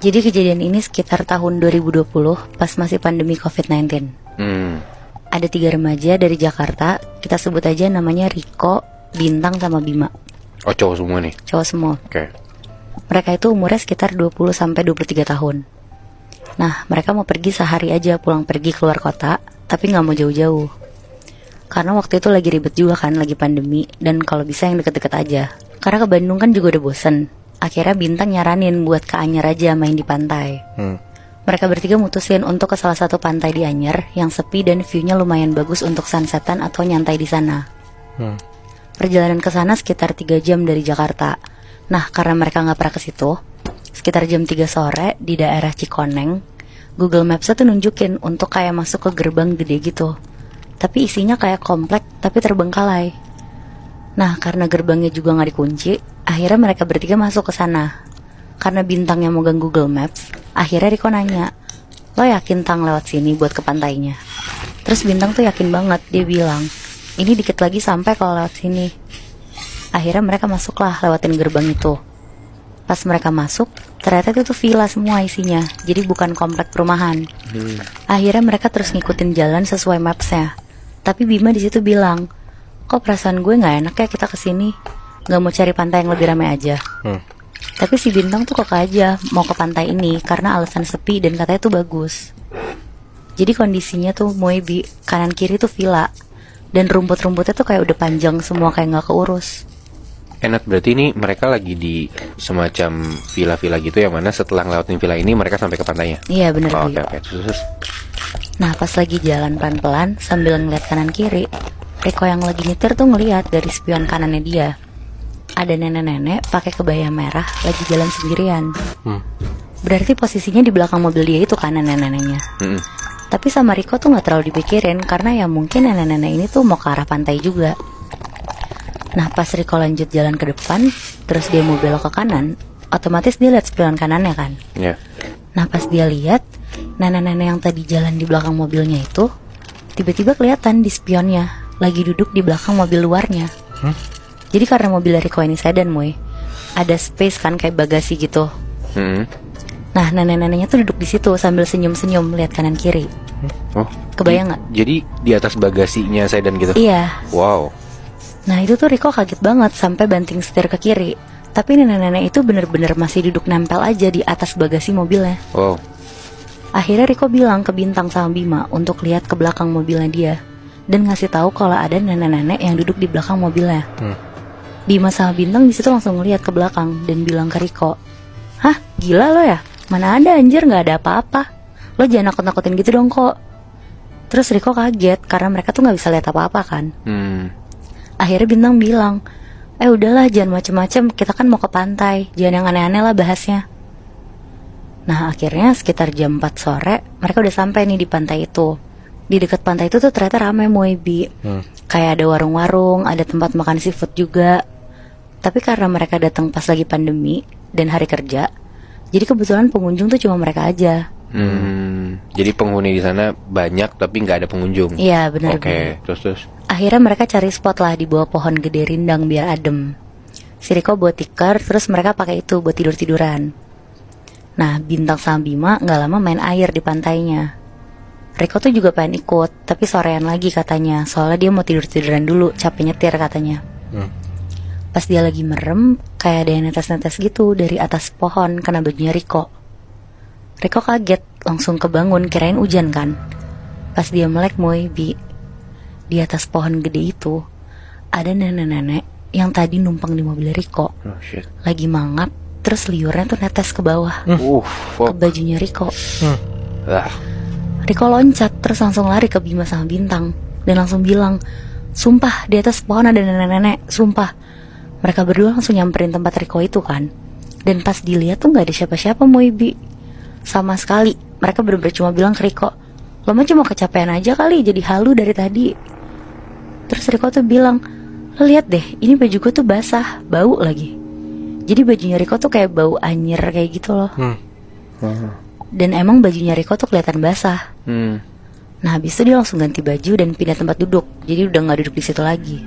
Jadi kejadian ini sekitar tahun 2020 pas masih pandemi COVID-19. Ada 3 remaja dari Jakarta, kita sebut aja namanya Riko, Bintang, sama Bima. Oh, cowok semua nih? Cowok semua. Oke. Mereka itu umurnya sekitar 20-23 tahun. Nah, mereka mau pergi sehari aja, pulang pergi keluar kota, tapi gak mau jauh-jauh. Karena waktu itu lagi ribet juga kan, lagi pandemi, dan kalau bisa yang deket-deket aja. Karena ke Bandung kan juga udah bosen. Akhirnya Bintang nyaranin buat ke Anyer aja main di pantai. Mereka bertiga mutusin untuk ke salah satu pantai di Anyer yang sepi dan view-nya lumayan bagus untuk sunsetan atau nyantai di sana. Perjalanan ke sana sekitar 3 jam dari Jakarta. Nah, karena mereka nggak pernah ke situ, sekitar jam 3 sore di daerah Cikoneng, Google Maps tuh nunjukin untuk kayak masuk ke gerbang gede gitu. Tapi isinya kayak komplek tapi terbengkalai. Nah, karena gerbangnya juga nggak dikunci, akhirnya mereka bertiga masuk ke sana. Karena Bintang yang megang Google Maps, akhirnya Riko nanya, "Lo yakin Tang lewat sini buat ke pantainya?" Terus Bintang tuh yakin banget, dia bilang, "Ini dikit lagi sampai kalau lewat sini." Akhirnya mereka masuklah lewatin gerbang itu. Pas mereka masuk, ternyata itu tuh villa semua isinya, jadi bukan komplek perumahan. Akhirnya mereka terus ngikutin jalan sesuai mapsnya. Tapi Bima di situ bilang, "Kok perasaan gue nggak enak ya kita kesini? Nggak mau cari pantai yang lebih ramai aja." Tapi si Bintang tuh kok aja mau ke pantai ini karena alasan sepi dan katanya tuh bagus. Jadi kondisinya tuh Moebi, kanan kiri tuh villa, dan rumput-rumputnya tuh kayak udah panjang semua, kayak nggak keurus. Enak, berarti ini mereka lagi di semacam villa-villa gitu yang mana setelah ngelewatin villa ini mereka sampai ke pantainya? Iya bener. Oke. Terus. Nah, pas lagi jalan pelan-pelan sambil ngeliat kanan kiri, Riko yang lagi nyetir tuh ngeliat dari spion kanannya dia ada nenek-nenek pakai kebaya merah lagi jalan sendirian. Berarti posisinya di belakang mobil dia itu kan nenek-neneknya. Tapi sama Riko tuh nggak terlalu dipikirin karena ya mungkin nenek-nenek ini tuh mau ke arah pantai juga. Nah, pas Riko lanjut jalan ke depan, terus dia mau belok ke kanan, otomatis dia lihat spion kanannya kan. Nah, pas dia lihat, nenek-nenek yang tadi jalan di belakang mobilnya itu tiba-tiba kelihatan di spionnya lagi duduk di belakang mobil luarnya. Jadi karena mobil Riko ini sedan, Moy, ada space kan kayak bagasi gitu. Nah, nenek-neneknya tuh duduk di situ sambil senyum-senyum lihat kanan kiri. Kebayang nggak? Jadi di atas bagasinya sedan gitu? Iya. Wow. Nah, itu tuh Riko kaget banget sampai banting setir ke kiri. Tapi nenek-nenek itu bener-bener masih duduk nempel aja di atas bagasi mobilnya. Wow. Akhirnya Riko bilang ke Bintang sama Bima untuk lihat ke belakang mobilnya dia dan ngasih tahu kalau ada nenek-nenek yang duduk di belakang mobilnya. Bima sama Bintang di situ langsung ngeliat ke belakang dan bilang ke Riko, "Hah, gila lo ya? Mana ada anjir, nggak ada apa-apa. Lo jangan nakut-nakutin gitu dong kok." Terus Riko kaget karena mereka tuh nggak bisa lihat apa-apa kan. Akhirnya Bintang bilang, "Udahlah, jangan macem-macem, kita kan mau ke pantai, jangan yang aneh-aneh lah bahasnya." Nah, akhirnya sekitar jam 4 sore mereka udah sampai nih di pantai itu. Di dekat pantai itu tuh ternyata ramai, Moebi. Kayak ada warung-warung, ada tempat makan seafood juga. Tapi karena mereka datang pas lagi pandemi dan hari kerja, jadi kebetulan pengunjung tuh cuma mereka aja. Jadi penghuni di sana banyak tapi nggak ada pengunjung. Iya benar. Oke. Terus. Akhirnya mereka cari spot lah di bawah pohon gede rindang biar adem. Si Riko buat tikar, terus mereka pakai itu buat tidur-tiduran. Nah, Bintang sama Bima nggak lama main air di pantainya. Riko tuh juga pengen ikut, tapi sorean lagi katanya, soalnya dia mau tidur-tiduran dulu, capek nyetir katanya. Pas dia lagi merem, kayak ada yang netes-netes gitu dari atas pohon kena bajunya Riko. Riko kaget, langsung kebangun, kirain hujan kan. Pas dia melek, Moebi, di atas pohon gede itu ada nenek-nenek yang tadi numpang di mobil Riko. Lagi mangap, terus liurnya tuh netes ke bawah, ke bajunya Riko. Riko loncat, terus langsung lari ke Bima sama Bintang dan langsung bilang, "Sumpah, di atas pohon ada nenek-nenek, sumpah." Mereka berdua langsung nyamperin tempat Riko itu kan. Dan pas dilihat tuh gak ada siapa-siapa, Moebi, sama sekali. Mereka bener-bener cuma bilang ke Riko, "Lo mah cuma kecapean aja kali, jadi halu dari tadi." Terus Riko tuh bilang, "Lo lihat deh, ini baju gue tuh basah, bau lagi." Jadi bajunya Riko tuh kayak bau anyir kayak gitu loh. Dan emang bajunya Riko tuh kelihatan basah. Nah, habis itu dia langsung ganti baju dan pindah tempat duduk. Jadi udah gak duduk di situ lagi.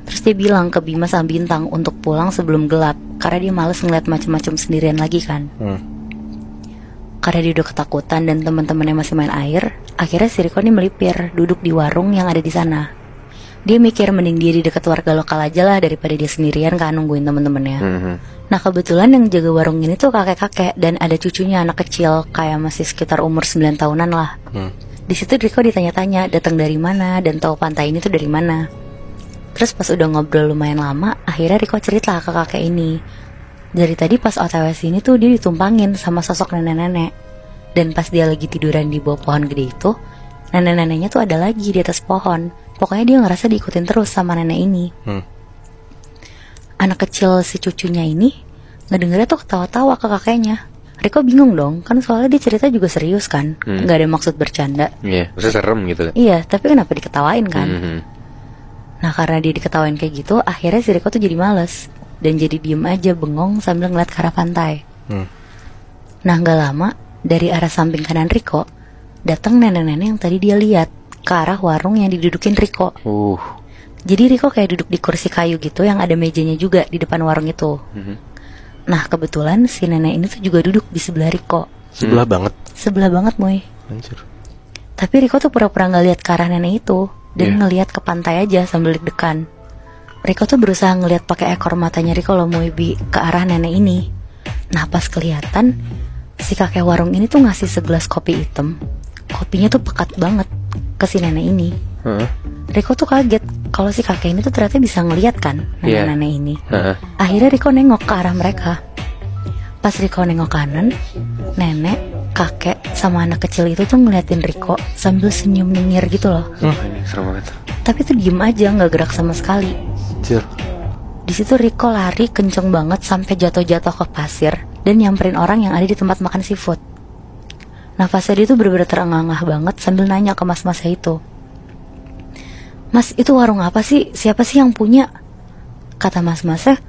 Terus dia bilang ke Bima sama Bintang untuk pulang sebelum gelap, karena dia males ngeliat macam-macam sendirian lagi kan. Karena dia udah ketakutan dan teman-temannya masih main air, akhirnya si Riko nih melipir, duduk di warung yang ada di sana. Dia mikir mending dia di dekat warga lokal aja lah daripada dia sendirian kan nungguin temen-temennya. Nah kebetulan yang jaga warung ini tuh kakek-kakek dan ada cucunya anak kecil kayak masih sekitar umur 9 tahunan lah. Di situ Riko ditanya-tanya datang dari mana dan tahu pantai ini tuh dari mana. Terus pas udah ngobrol lumayan lama, akhirnya Riko cerita ke kakek ini. Dari tadi pas OTW sini tuh dia ditumpangin sama sosok nenek-nenek. Dan pas dia lagi tiduran di bawah pohon gede itu, nenek-neneknya tuh ada lagi di atas pohon. Pokoknya dia ngerasa diikutin terus sama nenek ini. Anak kecil si cucunya ini ngedengernya tuh ketawa-tawa ke kakeknya. Riko bingung dong, kan soalnya dia cerita juga serius kan, nggak ada maksud bercanda. Iya, maksudnya serem gitu. Iya, tapi kenapa diketawain kan? Nah karena dia diketawain kayak gitu, akhirnya si Riko tuh jadi males dan jadi diem aja bengong sambil ngeliat ke arah pantai. Nah nggak lama dari arah samping kanan Riko datang nenek-nenek yang tadi dia lihat ke arah warung yang didudukin Riko. Jadi Riko kayak duduk di kursi kayu gitu yang ada mejanya juga di depan warung itu. Nah kebetulan si nenek ini tuh juga duduk di sebelah Riko. Sebelah banget. Sebelah banget Moy. Anjir. Tapi Riko tuh pura-pura gak lihat ke arah nenek itu dan ngelihat ke pantai aja sambil deg-degan. Riko tuh berusaha ngelihat pakai ekor matanya Riko loh Moy Bi ke arah nenek ini. Nah pas kelihatan si kakek warung ini tuh ngasih segelas kopi hitam. Kopinya tuh pekat banget ke si nenek ini. Riko tuh kaget kalau si kakek ini tuh ternyata bisa ngeliat kan nenek-nenek ini. Akhirnya Riko nengok ke arah mereka. Pas Riko nengok kanan, nenek, kakek, sama anak kecil itu tuh ngeliatin Riko sambil senyum nyengir gitu loh. Ini serem banget. Tapi tuh diem aja, nggak gerak sama sekali. Di situ Riko lari kenceng banget sampai jatuh-jatuh ke pasir dan nyamperin orang yang ada di tempat makan seafood. Nafasnya dia tuh bener-bener terengah-engah banget sambil nanya ke mas-masnya itu. Mas, itu warung apa sih? Siapa sih yang punya? Kata mas-masnya,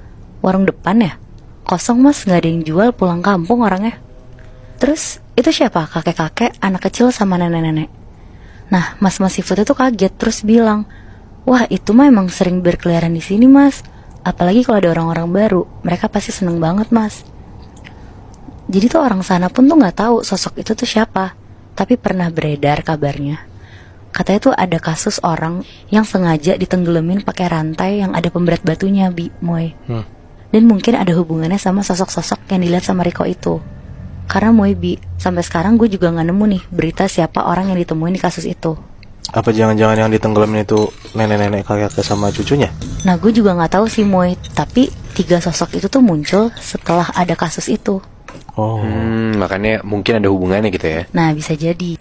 warung depan ya? Kosong mas, gak ada yang jual, pulang kampung orangnya. Terus, itu siapa? Kakek-kakek, anak kecil sama nenek-nenek. Nah, mas-mas seafood itu kaget, terus bilang, wah itu mah emang sering berkeliaran di sini mas. Apalagi kalau ada orang-orang baru, mereka pasti seneng banget mas. Jadi tuh orang sana pun tuh gak tahu sosok itu tuh siapa. Tapi pernah beredar kabarnya. Katanya tuh ada kasus orang yang sengaja ditenggelamin pakai rantai yang ada pemberat batunya, Moy. Dan mungkin ada hubungannya sama sosok-sosok yang dilihat sama Riko itu. Karena Moy, sampai sekarang gue juga gak nemu nih berita siapa orang yang ditemuin di kasus itu. Apa jangan-jangan yang ditenggelamin itu nenek-nenek kakek sama cucunya? Nah gue juga gak tahu sih Moy. Tapi 3 sosok itu tuh muncul setelah ada kasus itu. Makanya mungkin ada hubungannya gitu ya. Nah bisa jadi.